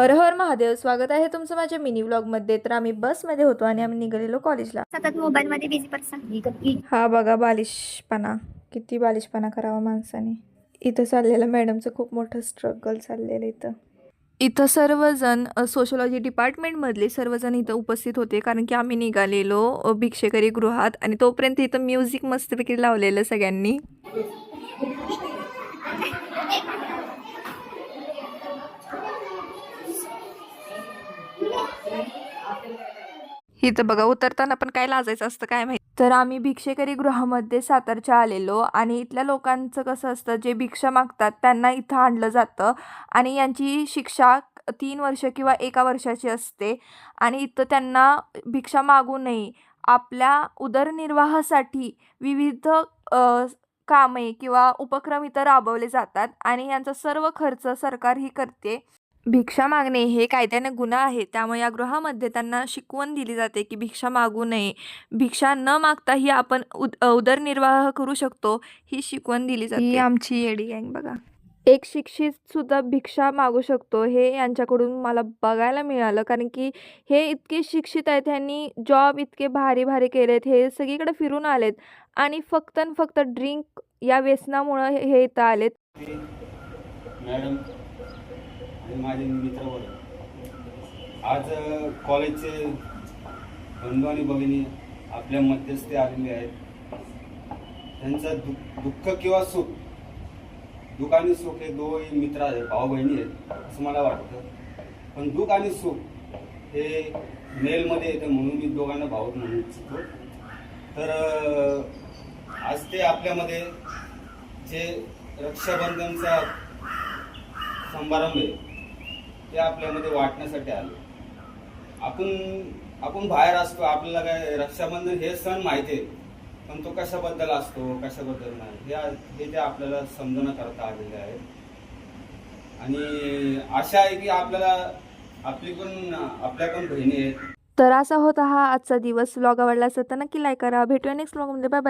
हर हर महादेव. स्वागत आहे तुमचं माझ्या मिनी व्लॉगमध्ये. तर आम्ही बसमध्ये होतो आणि आम्ही निघालेलो कॉलेजला. सतत मोबाईल मध्ये बिझी पर्सन. हा बघा बालिशपणा, किती बालिशपणा करावा माणसाने. इथं चाललेलं मॅडमचं खूप मोठं स्ट्रगल चाललेलं इथं सर्वजण सोशॉलॉजी डिपार्टमेंटमधले सर्वजण इथं उपस्थित होते, कारण की आम्ही निघालेलो भिक्षेकरी गृहात. आणि तोपर्यंत इथं म्युझिक मस्तपैकी लावलेलं सगळ्यांनी. इथं बघा उतरताना पण काय लाजायचं असतं काय माहिती. तर आम्ही भिक्षेकरी गृहामध्ये सातारच्या आलेलो आणि इथल्या लोकांचं कसं असतं, जे भिक्षा मागतात त्यांना इथं आणलं जातं आणि यांची शिक्षा 3 वर्ष किंवा 1 वर्षाची असते. आणि इथं त्यांना भिक्षा मागू नये, आपल्या उदरनिर्वाहासाठी विविध कामे किंवा उपक्रम इथं राबवले जातात आणि यांचा सर्व खर्च सरकार ही करते. भिक्षा मागणे हे कायद्याने गुन्हा आहे, त्यामुळे या गृहामध्ये त्यांना शिकवण दिली जाते की भिक्षा मागू नये, भिक्षा न मागताही आपण उदरनिर्वाह करू शकतो, ही शिकवण दिली जाते. ही आमची येडी गँग बघा. एक शिक्षित सुद्धा भिक्षा मागू शकतो, हे यांच्याकडून मला बघायला मिळालं. कारण की हे इतके शिक्षित आहेत, ह्यांनी जॉब इतके भारी भारी केलेत, हे सगळीकडे फिरून आलेत आणि फक्त आणि फक्त ड्रिंक या व्यसनामुळं हे इथं आलेत. मॅडम आणि माझे मित्रवर्ग आज कॉलेजचे बंधू आणि भगिनी आपल्या मध्यस्थी आलेले आहेत. त्यांचं दुःख किंवा सुख, दुःख आणि सुख हे दोन्ही मित्र आहेत, भाऊ बहिणी आहेत असं मला वाटतं. पण दुःख आणि सुख हे मेलमध्ये येतं, म्हणून मी दोघांना भाऊ म्हणू इच्छितो. तर आज ते आपल्यामध्ये जे रक्षाबंधनचा समारंभ आहे ते आपल्यामध्ये वाटण्यासाठी आले. आपण बाहेर असतो, आपल्याला काय रक्षाबंधन हे सण माहिती आहे, पण तो कशाबद्दल असतो कशाबद्दल नाही हे ते आपल्याला समजून करता आलेले आहे. आणि आशा आहे की आपल्या पण बहिणी आहेत. तर असा होता हा आजचा दिवस. व्लॉग आवडला असेल तर नक्की लाईक करा. भेटूया नेक्स्ट व्लॉगमध्ये. Bye bye.